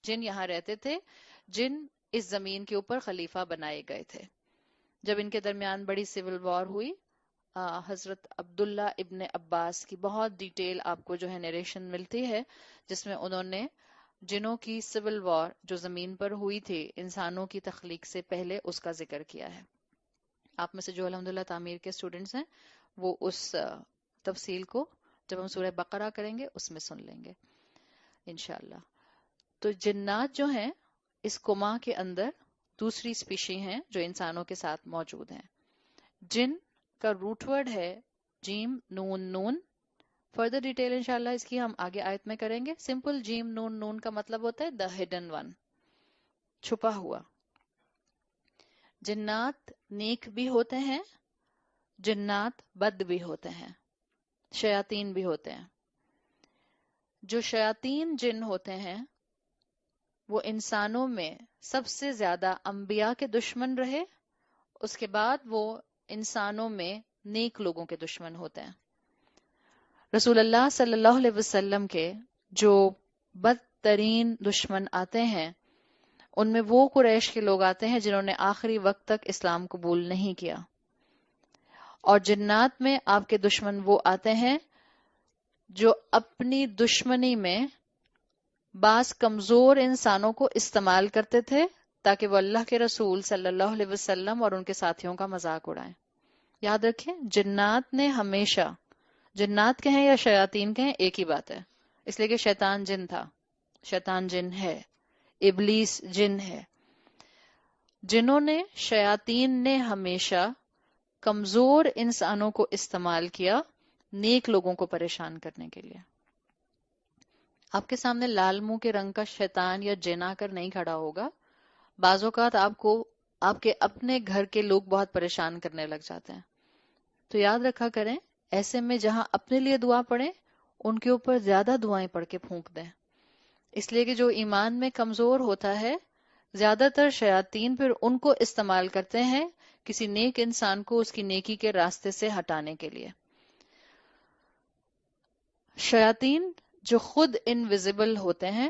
جن یہاں رہتے تھے، جن اس زمین کے اوپر خلیفہ بنائے گئے تھے. جب ان کے درمیان بڑی سول وار ہوئی، حضرت عبداللہ ابن عباس کی بہت ڈیٹیل آپ کو جو ہے نیریشن ملتی ہے، جس میں انہوں نے جنوں کی سول وار جو زمین پر ہوئی تھی انسانوں کی تخلیق سے پہلے، اس کا ذکر کیا ہے. آپ میں سے جو الحمدللہ تعمیر کے اسٹوڈنٹس ہیں وہ اس تفصیل کو جب ہم سورہ بقرہ کریں گے اس میں سن لیں گے انشاءاللہ. تو جنات جو ہیں اس کما کے اندر دوسری اسپیشی ہیں جو انسانوں کے ساتھ موجود ہیں. جن کا روٹ ورڈ ہے جیم نون نون. فردر ڈیٹیل انشاءاللہ اس کی ہم آگے آیت میں کریں گے. سمپل جیم نون نون کا مطلب ہوتا ہے دا ہڈن ون، چھپا ہوا. جنات نیک بھی ہوتے ہیں، جنات بد بھی ہوتے ہیں، شیاطین بھی ہوتے ہیں. جو شیاطین جن ہوتے ہیں وہ انسانوں میں سب سے زیادہ انبیاء کے دشمن رہے، اس کے بعد وہ انسانوں میں نیک لوگوں کے دشمن ہوتے ہیں. رسول اللہ صلی اللہ علیہ وسلم کے جو بدترین دشمن آتے ہیں ان میں وہ قریش کے لوگ آتے ہیں جنہوں نے آخری وقت تک اسلام قبول نہیں کیا. اور جنات میں آپ کے دشمن وہ آتے ہیں جو اپنی دشمنی میں بعض کمزور انسانوں کو استعمال کرتے تھے تاکہ وہ اللہ کے رسول صلی اللہ علیہ وسلم اور ان کے ساتھیوں کا مذاق اڑائیں. یاد رکھیں جنات نے ہمیشہ، جنات کہیں یا شیاطین کہیں ایک ہی بات ہے، اس لیے کہ شیطان جن تھا، شیطان جن ہے، ابلیس جن ہے. جنہوں نے، شیاطین نے ہمیشہ کمزور انسانوں کو استعمال کیا نیک لوگوں کو پریشان کرنے کے لیے. آپ کے سامنے لال منہ کے رنگ کا شیطان یا جن آ کر نہیں کھڑا ہوگا. بعض اوقات آپ کو آپ کے اپنے گھر کے لوگ بہت پریشان کرنے لگ جاتے ہیں. تو یاد رکھا کریں ایسے میں جہاں اپنے لیے دعا پڑھیں ان کے اوپر زیادہ دعائیں پڑھ کے پھونک دیں، اس لیے کہ جو ایمان میں کمزور ہوتا ہے زیادہ تر شیاطین پھر ان کو استعمال کرتے ہیں کسی نیک انسان کو اس کی نیکی کے راستے سے ہٹانے کے لیے. شیاطین جو خود انویزیبل ہوتے ہیں،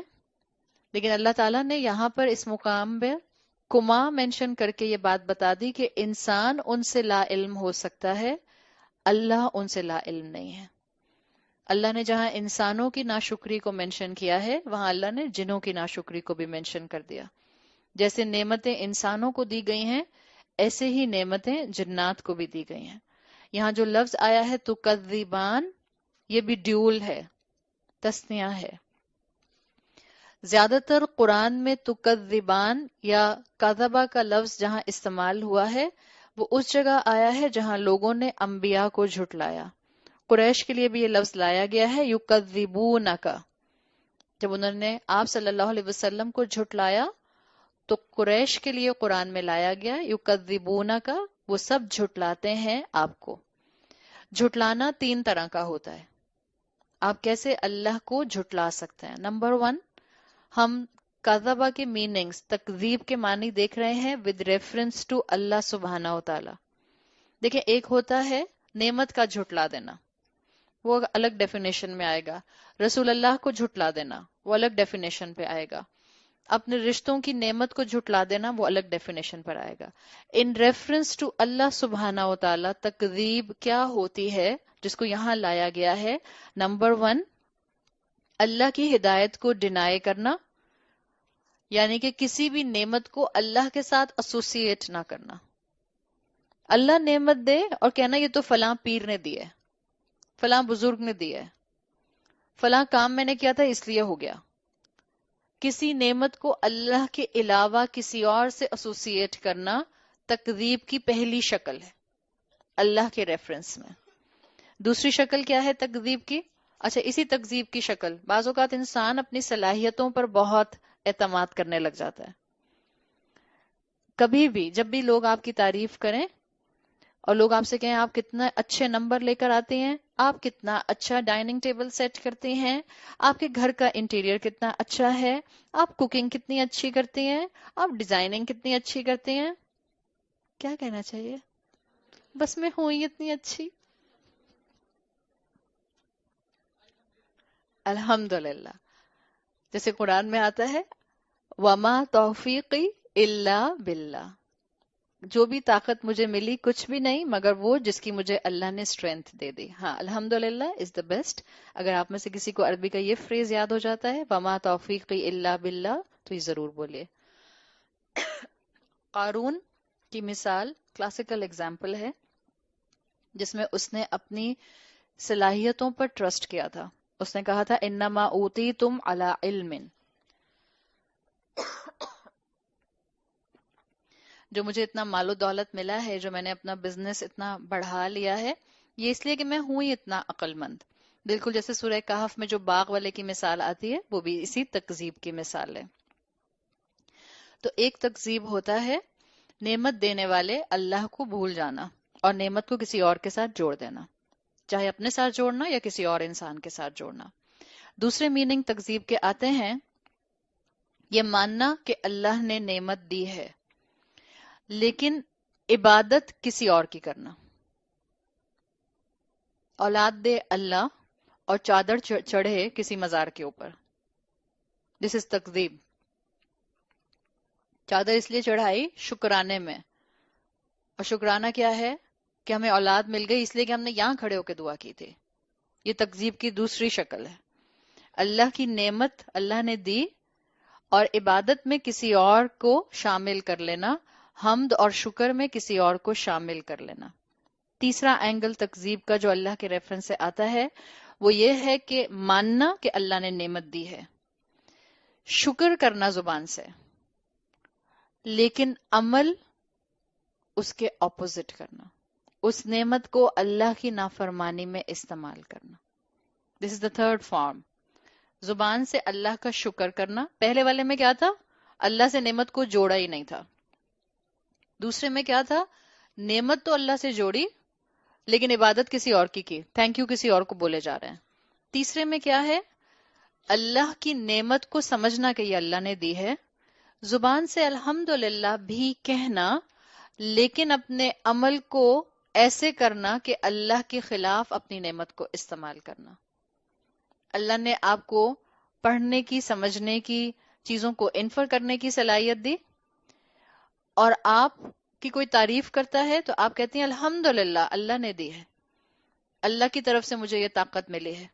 لیکن اللہ تعالیٰ نے یہاں پر اس مقام پہ کما مینشن کر کے یہ بات بتا دی کہ انسان ان سے لا علم ہو سکتا ہے، اللہ ان سے لا علم نہیں ہے. اللہ نے جہاں انسانوں کی ناشکری کو مینشن کیا ہے وہاں اللہ نے جنوں کی ناشکری کو بھی مینشن کر دیا. جیسے نعمتیں انسانوں کو دی گئی ہیں ایسے ہی نعمتیں جنات کو بھی دی گئی ہیں. یہاں جو لفظ آیا ہے تکذبان، یہ بھی ڈیول ہے، تثنیہ ہے. زیادہ تر قرآن میں تکذبان یا کذبہ کا لفظ جہاں استعمال ہوا ہے وہ اس جگہ آیا ہے جہاں لوگوں نے انبیاء کو جھٹلایا. قریش کے لیے بھی یہ لفظ لایا گیا ہے یکذبونک. جب انہوں نے آپ صلی اللہ علیہ وسلم کو جھٹلایا تو قریش کے لیے قرآن میں لایا گیا یکذبونک، وہ سب جھٹلاتے ہیں آپ کو. جھٹلانا تین طرح کا ہوتا ہے. آپ کیسے اللہ کو جھٹلا سکتے ہیں؟ نمبر 1، ہم کذبہ کے میننگز، تکذیب کے معنی دیکھ رہے ہیں ود ریفرنس ٹو اللہ سبحانہ و تعالی. دیکھیں ایک ہوتا ہے نعمت کا جھٹلا دینا، وہ الگ ڈیفینیشن میں آئے گا. رسول اللہ کو جھٹلا دینا وہ الگ ڈیفینیشن پہ آئے گا. اپنے رشتوں کی نعمت کو جھٹلا دینا وہ الگ ڈیفینیشن پر آئے گا. ان ریفرنس ٹو اللہ سبحانہ و تعالی تکذیب کیا ہوتی ہے جس کو یہاں لایا گیا ہے؟ نمبر 1، اللہ کی ہدایت کو ڈینائی کرنا، یعنی کہ کسی بھی نعمت کو اللہ کے ساتھ ایسوسیٹ نہ کرنا. اللہ نعمت دے اور کہنا یہ تو فلاں پیر نے دی ہے، فلاں بزرگ نے دی ہے، فلاں کام میں نے کیا تھا اس لیے ہو گیا. کسی نعمت کو اللہ کے علاوہ کسی اور سے ایسوسیٹ کرنا تکذیب کی پہلی شکل ہے اللہ کے ریفرنس میں. دوسری شکل کیا ہے تکذیب کی؟ اچھا اسی تکذیب کی شکل، بعض اوقات انسان اپنی صلاحیتوں پر بہت اعتماد کرنے لگ جاتا ہے. کبھی بھی جب بھی لوگ آپ کی تعریف کریں اور لوگ آپ سے کہیں آپ کتنا اچھے نمبر لے کر آتے ہیں، آپ کتنا اچھا ڈائننگ ٹیبل سیٹ کرتے ہیں، آپ کے گھر کا انٹیریئر کتنا اچھا ہے، آپ کوکنگ کتنی اچھی کرتے ہیں، آپ ڈیزائننگ کتنی اچھی کرتے ہیں، کیا کہنا چاہیے؟ بس میں ہوں ہی اتنی اچھی. الحمدللہ. جیسے قرآن میں آتا ہے وما توفیقی الا باللہ، جو بھی طاقت مجھے ملی کچھ بھی نہیں مگر وہ جس کی مجھے اللہ نے اسٹرینتھ دے دی. ہاں، الحمدللہ از دا بیسٹ. اگر آپ میں سے کسی کو عربی کا یہ فریز یاد ہو جاتا ہے وما توفیقی الا باللہ تو یہ ضرور بولیے. قارون کی مثال کلاسیکل اگزامپل ہے جس میں اس نے اپنی صلاحیتوں پر ٹرسٹ کیا تھا. اس نے کہا تھا انما اوتیتم علی علم، جو مجھے اتنا مال و دولت ملا ہے، جو میں نے اپنا بزنس اتنا بڑھا لیا ہے، یہ اس لیے کہ میں ہوں ہی اتنا عقل مند. بالکل جیسے سورہ کہف میں جو باغ والے کی مثال آتی ہے وہ بھی اسی تکذیب کی مثال ہے. تو ایک تکذیب ہوتا ہے نعمت دینے والے اللہ کو بھول جانا اور نعمت کو کسی اور کے ساتھ جوڑ دینا، چاہے اپنے ساتھ جوڑنا یا کسی اور انسان کے ساتھ جوڑنا. دوسرے میننگ تکذیب کے آتے ہیں یہ ماننا کہ اللہ نے نعمت دی ہے لیکن عبادت کسی اور کی کرنا. اولاد دے اللہ اور چادر چڑھے کسی مزار کے اوپر، دس از تکذیب. چادر اس لیے چڑھائی شکرانے میں، اور شکرانہ کیا ہے کہ ہمیں اولاد مل گئی اس لیے کہ ہم نے یہاں کھڑے ہو کے دعا کی تھی. یہ تکذیب کی دوسری شکل ہے. اللہ کی نعمت اللہ نے دی اور عبادت میں کسی اور کو شامل کر لینا، حمد اور شکر میں کسی اور کو شامل کر لینا. تیسرا اینگل تکذیب کا جو اللہ کے ریفرنس سے آتا ہے وہ یہ ہے کہ ماننا کہ اللہ نے نعمت دی ہے، شکر کرنا زبان سے، لیکن عمل اس کے اپوزٹ کرنا، اس نعمت کو اللہ کی نافرمانی میں استعمال کرنا. دس از دا تھرڈ فارم. زبان سے اللہ کا شکر کرنا. پہلے والے میں کیا تھا؟ اللہ سے نعمت کو جوڑا ہی نہیں تھا. دوسرے میں کیا تھا؟ نعمت تو اللہ سے جوڑی لیکن عبادت کسی اور کی تھینک یو کسی اور کو بولے جا رہے ہیں. تیسرے میں کیا ہے؟ اللہ کی نعمت کو سمجھنا کہ یہ اللہ نے دی ہے، زبان سے الحمدللہ بھی کہنا لیکن اپنے عمل کو ایسے کرنا کہ اللہ کے خلاف اپنی نعمت کو استعمال کرنا. اللہ نے آپ کو پڑھنے کی، سمجھنے کی، چیزوں کو انفر کرنے کی صلاحیت دی اور آپ کی کوئی تعریف کرتا ہے تو آپ کہتی ہیں الحمدللہ اللہ نے دی ہے، اللہ کی طرف سے مجھے یہ طاقت ملی ہے،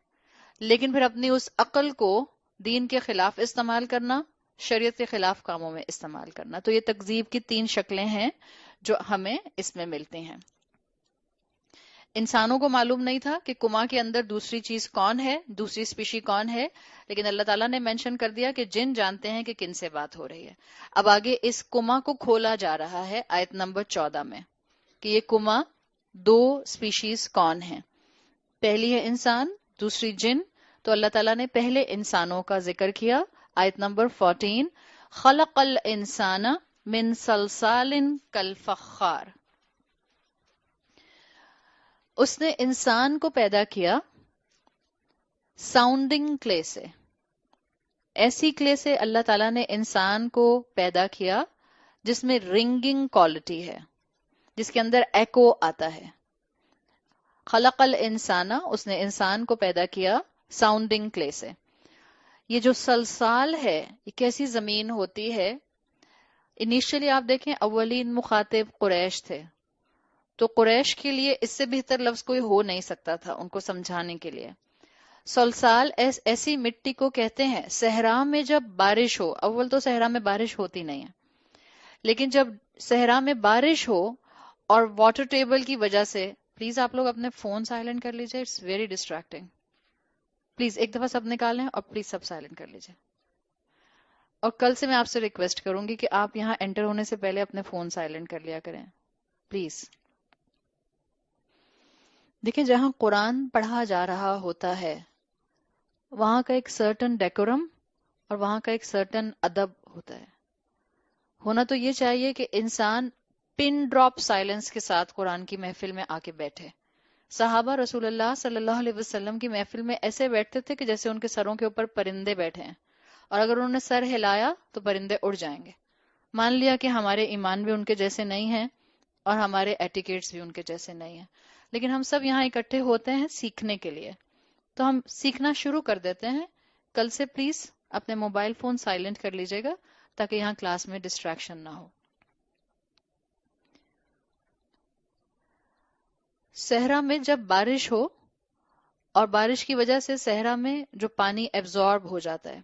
لیکن پھر اپنی اس عقل کو دین کے خلاف استعمال کرنا، شریعت کے خلاف کاموں میں استعمال کرنا. تو یہ تکذیب کی 3 شکلیں ہیں جو ہمیں اس میں ملتی ہیں. انسانوں کو معلوم نہیں تھا کہ کما کے اندر دوسری چیز کون ہے، دوسری اسپیشی کون ہے، لیکن اللہ تعالیٰ نے مینشن کر دیا کہ جن جانتے ہیں کہ کن سے بات ہو رہی ہے. اب آگے اس کما کو کھولا جا رہا ہے آیت نمبر 14 میں کہ یہ کما 2 اسپیشیز کون ہیں. پہلی ہے انسان، دوسری جن. تو اللہ تعالیٰ نے پہلے انسانوں کا ذکر کیا. آیت نمبر 14، خلق الانسان من صلصال کالفخار. اس نے انسان کو پیدا کیا ساؤنڈنگ کلے سے. ایسی کلے سے اللہ تعالیٰ نے انسان کو پیدا کیا جس میں رنگنگ کوالٹی ہے، جس کے اندر ایکو آتا ہے. خلق الانسان، اس نے انسان کو پیدا کیا ساؤنڈنگ کلے سے. یہ جو سلسال ہے یہ کیسی زمین ہوتی ہے؟ انیشلی آپ دیکھیں اولین مخاطب قریش تھے، تو قریش کے لیے اس سے بہتر لفظ کوئی ہو نہیں سکتا تھا ان کو سمجھانے کے لیے. سلسال ایسی مٹی کو کہتے ہیں صحرا میں جب بارش ہو، اول تو صحرا میں بارش ہوتی نہیں ہے، لیکن جب صحرا میں بارش ہو اور واٹر ٹیبل کی وجہ سے، پلیز آپ لوگ اپنے فون سائلنٹ کر لیجئے، اٹس ویری ڈسٹریکٹنگ. پلیز ایک دفعہ سب نکالیں اور پلیز سب سائلنٹ کر لیجئے. اور کل سے میں آپ سے ریکویسٹ کروں گی کہ آپ یہاں انٹر ہونے سے پہلے اپنے فون سائلنٹ کر لیا کریں پلیز. دیکھیں جہاں قرآن پڑھا جا رہا ہوتا ہے وہاں کا ایک سرٹن ڈیکورم اور وہاں کا ایک سرٹن ادب ہوتا ہے. ہونا تو یہ چاہیے کہ انسان پن ڈراپ سائلنس کے ساتھ قرآن کی محفل میں آ کے بیٹھے. صحابہ رسول اللہ صلی اللہ علیہ وسلم کی محفل میں ایسے بیٹھتے تھے کہ جیسے ان کے سروں کے اوپر پرندے بیٹھے ہیں، اور اگر انہوں نے سر ہلایا تو پرندے اڑ جائیں گے. مان لیا کہ ہمارے ایمان بھی ان کے جیسے نہیں ہیں اور ہمارے ایٹیکیٹس بھی ان کے جیسے نہیں ہیں، لیکن ہم سب یہاں اکٹھے ہوتے ہیں سیکھنے کے لیے، تو ہم سیکھنا شروع کر دیتے ہیں. کل سے پلیز اپنے موبائل فون سائلنٹ کر لیجئے گا تاکہ یہاں کلاس میں ڈسٹریکشن نہ ہو. صحرا میں جب بارش ہو اور بارش کی وجہ سے صحرا میں جو پانی ایبزارب ہو جاتا ہے،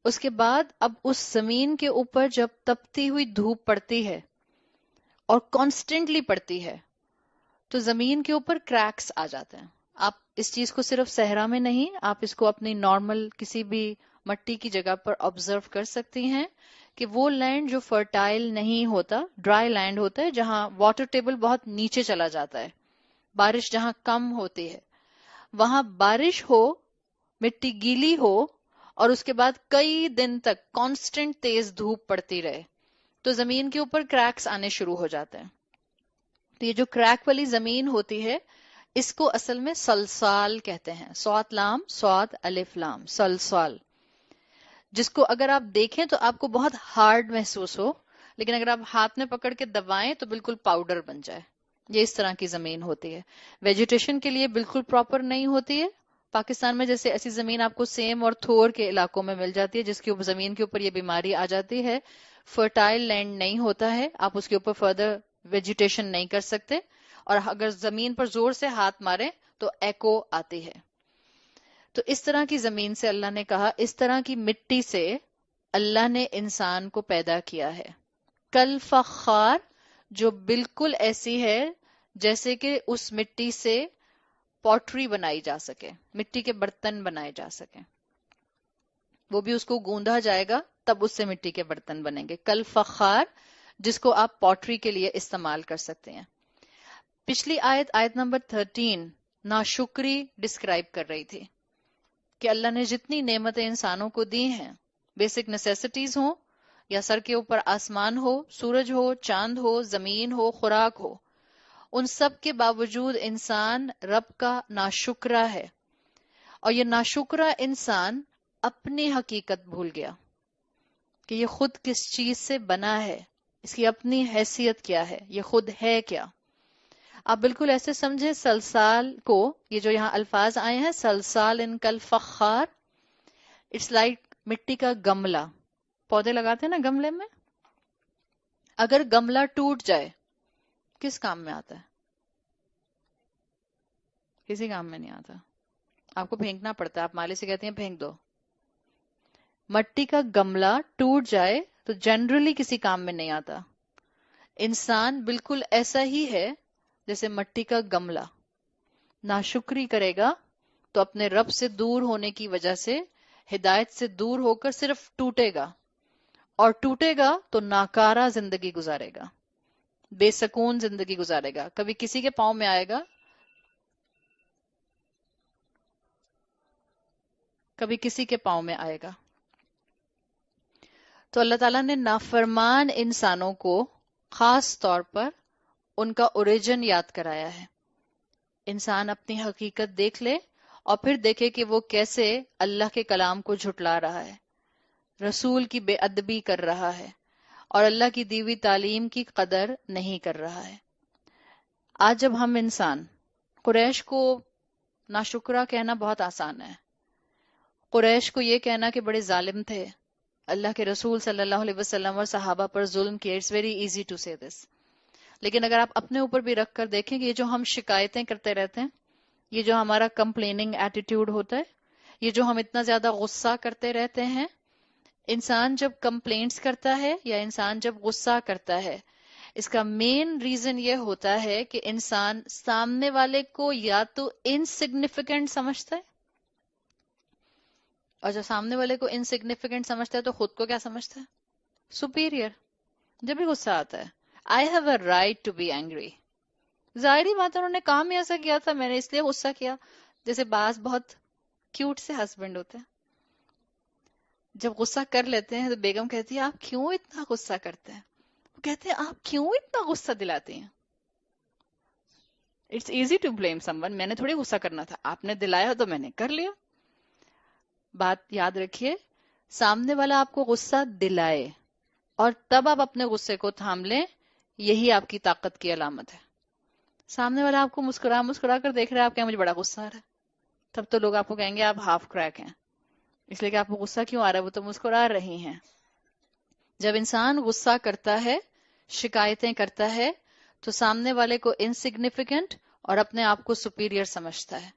اس کے بعد اب اس زمین کے اوپر جب تپتی ہوئی دھوپ پڑتی ہے اور کانسٹنٹلی پڑتی ہے تو زمین کے اوپر کریکس آ جاتے ہیں. آپ اس چیز کو صرف صحرا میں نہیں، آپ اس کو اپنی نارمل کسی بھی مٹی کی جگہ پر آبزرو کر سکتی ہیں کہ وہ لینڈ جو فرٹائل نہیں ہوتا، ڈرائی لینڈ ہوتا ہے، جہاں واٹر ٹیبل بہت نیچے چلا جاتا ہے، بارش جہاں کم ہوتی ہے، وہاں بارش ہو، مٹی گیلی ہو اور اس کے بعد کئی دن تک کانسٹنٹ تیز دھوپ پڑتی رہے تو زمین کے اوپر کریکس آنے شروع ہو جاتے ہیں. تو یہ جو کریک والی زمین ہوتی ہے اس کو اصل میں سلسال کہتے ہیں. صاد لام صاد الف لام، سلسال، جس کو اگر آپ دیکھیں تو آپ کو بہت ہارڈ محسوس ہو، لیکن اگر آپ ہاتھ میں پکڑ کے دبائیں تو بالکل پاؤڈر بن جائے. یہ اس طرح کی زمین ہوتی ہے. ویجیٹیشن کے لیے بالکل پراپر نہیں ہوتی ہے. پاکستان میں جیسے ایسی زمین آپ کو سیم اور تھور کے علاقوں میں مل جاتی ہے جس کی زمین کے اوپر یہ بیماری آ جاتی ہے. فرٹائل لینڈ نہیں ہوتا ہے، آپ اس کے اوپر فردر ویجیٹیشن نہیں کر سکتے، اور اگر زمین پر زور سے ہاتھ مارے تو ایکو آتی ہے. تو اس طرح کی زمین سے اللہ نے کہا، اس طرح کی مٹی سے اللہ نے انسان کو پیدا کیا ہے. کل فخار، جو بالکل ایسی ہے جیسے کہ اس مٹی سے پوٹری بنائی جا سکے، مٹی کے برتن بنائے جا سکیں. وہ بھی اس کو گوندا جائے گا تب اس سے مٹی کے برتن بنیں گے. کل فخار، جس کو آپ پوٹری کے لیے استعمال کر سکتے ہیں. پچھلی آیت، آیت نمبر 13، ناشکری ڈسکرائب کر رہی تھی کہ اللہ نے جتنی نعمتیں انسانوں کو دی ہیں، بیسک نیسیسٹیز ہوں یا سر کے اوپر آسمان ہو، سورج ہو، چاند ہو، زمین ہو، خوراک ہو، ان سب کے باوجود انسان رب کا ناشکرا ہے. اور یہ ناشکرا انسان اپنی حقیقت بھول گیا کہ یہ خود کس چیز سے بنا ہے، اس کی اپنی حیثیت کیا ہے، یہ خود ہے کیا. آپ بالکل ایسے سمجھیں سلسال کو، یہ جو یہاں الفاظ آئے ہیں سلسال ان کل فخار، اٹس لائک مٹی کا گملہ. پودے لگاتے ہیں نا گملے میں، اگر گملہ ٹوٹ جائے کس کام میں آتا ہے؟ کسی کام میں نہیں آتا. آپ کو پھینکنا پڑتا ہے، آپ مالے سے کہتے ہیں پھینک دو. مٹی کا گملہ ٹوٹ جائے تو جنرلی کسی کام میں نہیں آتا. انسان بالکل ایسا ہی ہے جیسے مٹی کا گملہ. ناشکری کرے گا تو اپنے رب سے دور ہونے کی وجہ سے، ہدایت سے دور ہو کر صرف ٹوٹے گا، اور ٹوٹے گا تو ناکارہ زندگی گزارے گا، بے سکون زندگی گزارے گا. کبھی کسی کے پاؤں میں آئے گا، کبھی کسی کے پاؤں میں آئے گا. تو اللہ تعالیٰ نے نافرمان انسانوں کو خاص طور پر ان کا اوریجن یاد کرایا ہے. انسان اپنی حقیقت دیکھ لے اور پھر دیکھے کہ وہ کیسے اللہ کے کلام کو جھٹلا رہا ہے، رسول کی بے ادبی کر رہا ہے، اور اللہ کی دی ہوئی تعلیم کی قدر نہیں کر رہا ہے. آج جب ہم انسان، قریش کو ناشکرا کہنا بہت آسان ہے. قریش کو یہ کہنا کہ بڑے ظالم تھے، اللہ کے رسول صلی اللہ علیہ وسلم اور صحابہ پر ظلم کیے، اٹس ویری ایزی ٹو سے دس. لیکن اگر آپ اپنے اوپر بھی رکھ کر دیکھیں کہ یہ جو ہم شکایتیں کرتے رہتے ہیں، یہ جو ہمارا کمپلیننگ ایٹیٹیوڈ ہوتا ہے، یہ جو ہم اتنا زیادہ غصہ کرتے رہتے ہیں، انسان جب کمپلینٹس کرتا ہے یا انسان جب غصہ کرتا ہے، اس کا مین ریزن یہ ہوتا ہے کہ انسان سامنے والے کو یا تو انسگنیفیکنٹ سمجھتا ہے، اور جب سامنے والے کو انسگنیفیکنٹ سمجھتا ہے تو خود کو کیا سمجھتا ہے؟ سپیریئر. جب بھی غصہ آتا ہے، I have a right to be angry. ظاہری بات ہے انہوں نے کام ہی ایسا کیا تھا، میں نے اس لیے غصہ کیا. جیسے بعض بہت کیوٹ سے ہسبینڈ ہوتے ہیں، جب غصہ کر لیتے ہیں تو بیگم کہتی ہے آپ کیوں اتنا غصہ کرتے ہیں؟ وہ کہتے ہیں آپ کیوں اتنا غصہ دلاتے ہیں؟ It's easy to blame someone. میں نے تھوڑی غصہ کرنا تھا، آپ نے دلایا تو میں نے کر لیا. بات یاد رکھیے، سامنے والا آپ کو غصہ دلائے اور تب آپ اپنے غصے کو تھام لیں، یہی آپ کی طاقت کی علامت ہے. سامنے والا آپ کو مسکرا مسکرا کر دیکھ رہا ہے، آپ کہیں مجھے بڑا غصہ آ رہا ہے، تب تو لوگ آپ کو کہیں گے آپ ہاف کریک ہیں، اس لیے کہ آپ کو غصہ کیوں آ رہا ہے، وہ تو مسکرا رہی ہیں. جب انسان غصہ کرتا ہے، شکایتیں کرتا ہے، تو سامنے والے کو انسگنیفیکنٹ اور اپنے آپ کو سپیریئر سمجھتا ہے.